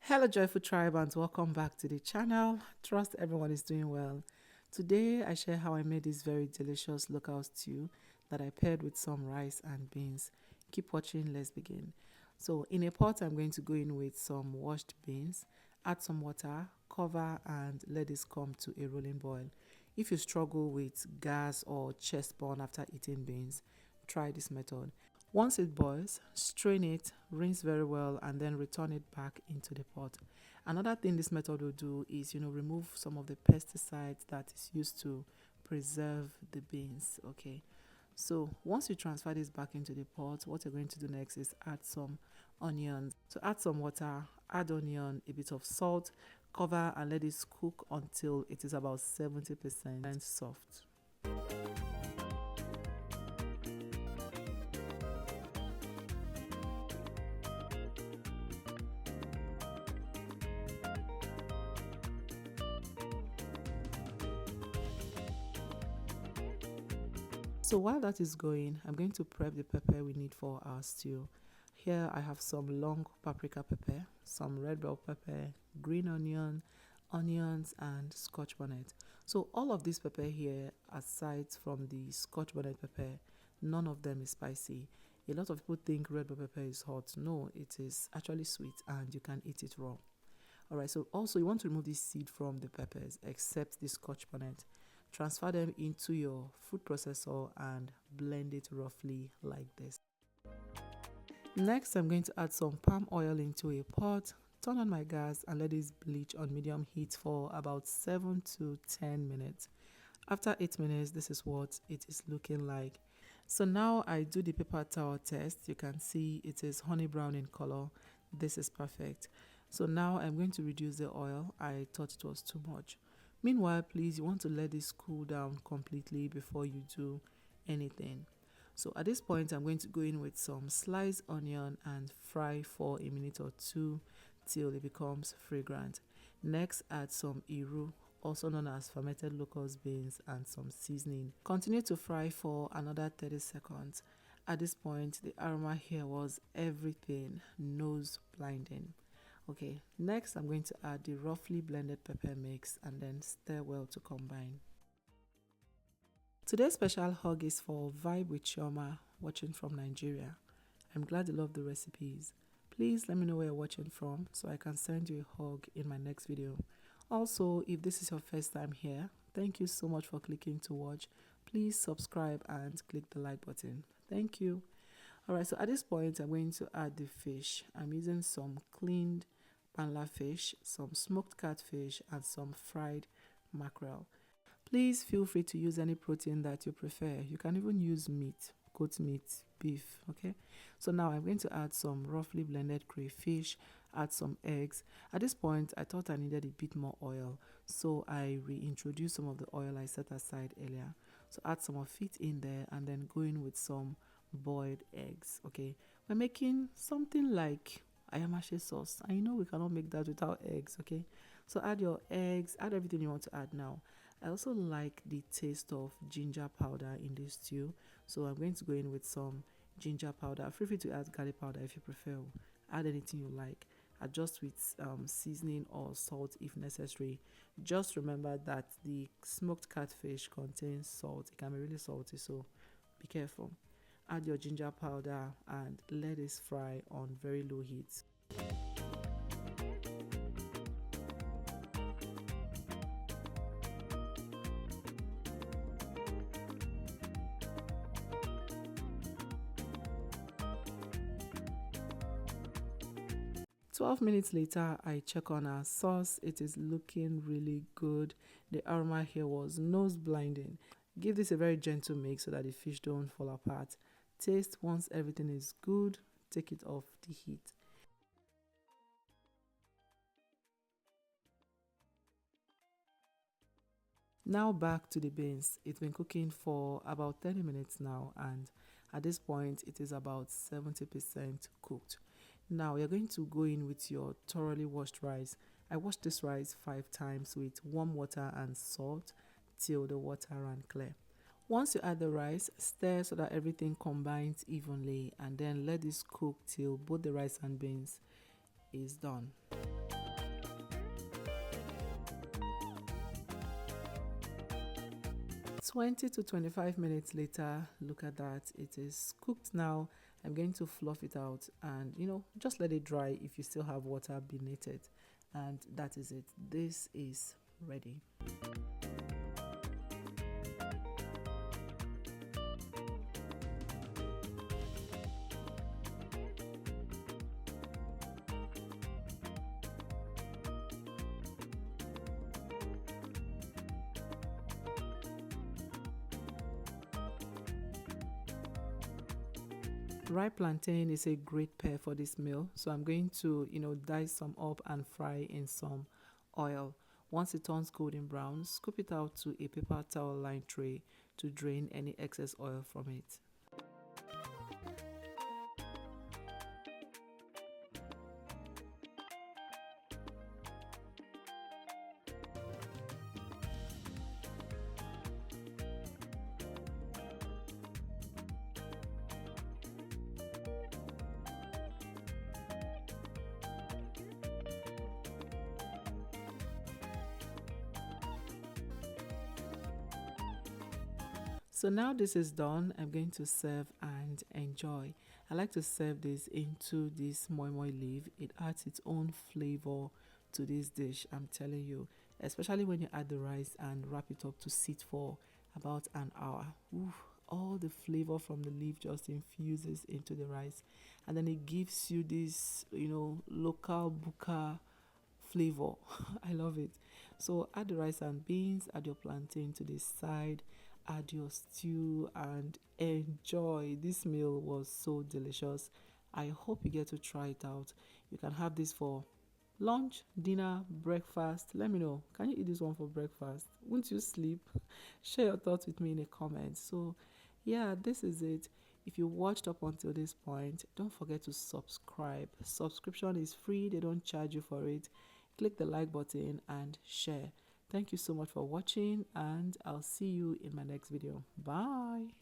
Hello joyful tribe and welcome back to the channel. Trust everyone is doing well. Today I share how I made this very delicious local stew that I paired with some rice and beans. Keep watching, let's begin. So in a pot I'm going to go in with some washed beans, add some water, cover and let this come to a rolling boil. If you struggle with gas or chest burn after eating beans, try this method. Once it boils, strain it, rinse very well, and then return it back into the pot. Another thing this method will do is, remove some of the pesticides that is used to preserve the beans. Okay, so once you transfer this back into the pot, what you're going to do next is add some onions. So add some water, add onion, a bit of salt, cover and let it cook until it is about 70% soft. So while that is going, I'm going to prep the pepper we need for our stew. Here I have some long paprika pepper, some red bell pepper, green onion, onions and Scotch bonnet. So all of this pepper here, aside from the Scotch bonnet pepper, none of them is spicy. A lot of people think red bell pepper is hot. No, it is actually sweet and you can eat it raw. Alright, so also you want to remove this seed from the peppers except the Scotch bonnet. Transfer them into your food processor and blend it roughly like this. Next, I'm going to add some palm oil into a pot, turn on my gas and let it bleach on medium heat for about 7 to 10 minutes. After 8 minutes, this is what it is looking like. So now I do the paper towel test. You can see it is honey brown in color. This is perfect. So now I'm going to reduce the oil. I thought it was too much. Meanwhile, please, you want to let this cool down completely before you do anything. So at this point, I'm going to go in with some sliced onion and fry for a minute or two till it becomes fragrant. Next, add some iru, also known as fermented locust beans, and some seasoning. Continue to fry for another 30 seconds. At this point, the aroma here was everything, nose blinding. Okay, next I'm going to add the roughly blended pepper mix and then stir well to combine. Today's special hug is for Vibe with Chioma, watching from Nigeria. I'm glad you love the recipes. Please let me know where you're watching from so I can send you a hug in my next video. Also, if this is your first time here, thank you so much for clicking to watch. Please subscribe and click the like button. Thank you. Alright, so at this point I'm going to add the fish. I'm using some cleaned panla fish, some smoked catfish and some fried mackerel. Please feel free to use any protein that you prefer. You can even use meat, goat meat, beef, okay? So now I'm going to add some roughly blended crayfish, add some eggs. At this point, I thought I needed a bit more oil, so I reintroduced some of the oil I set aside earlier. So add some of it in there and then go in with some boiled eggs, okay? We're making something like ayamashi sauce, and you know we cannot make that without eggs, okay? So add your eggs, add everything you want to add now. I also like the taste of ginger powder in this stew, so I'm going to go in with some ginger powder. Feel free to add garlic powder if you prefer. Add anything you like. Adjust with seasoning or salt if necessary. Just remember that the smoked catfish contains salt. It can be really salty, so be careful. Add your ginger powder and let it fry on very low heat. "12 minutes later, I check on our sauce. It is looking really good. The aroma here was nose blinding. Give this a very gentle mix so that the fish don't fall apart. Taste once everything is good, take it off the heat. Now back to the beans. It's been cooking for about 30 minutes now, and at this point it is about 70% cooked. Now you're going to go in with your thoroughly washed rice. I washed this rice 5 times with warm water and salt till the water ran clear. Once you add the rice, stir so that everything combines evenly and then let this cook till both the rice and beans is done. 20 to 25 minutes later, look at that, it is cooked now. I'm going to fluff it out and just let it dry if you still have water beneath it, and that is it. This is ready. Ripe plantain is a great pair for this meal, so I'm going to dice some up and fry in some oil. Once it turns golden brown, scoop it out to a paper towel lined tray to drain any excess oil from it. So now this is done, I'm going to serve and enjoy. I like to serve this into this moi moi leaf. It adds its own flavor to this dish, I'm telling you, especially when you add the rice and wrap it up to sit for about an hour. Ooh, all the flavor from the leaf just infuses into the rice, and then it gives you this local buka flavor. I love it. So add the rice and beans, add your plantain to the side, add your stew and enjoy. This meal was so delicious. I hope you get to try it out. You can have this for lunch, dinner, breakfast. Let me know, can you eat this one for breakfast? Won't you sleep? Share your thoughts with me in the comments. So yeah, this is it. If you watched up until this point, don't forget to subscribe. Subscription is free, they don't charge you for it. Click the like button and share. Thank you so much for watching, and I'll see you in my next video. Bye.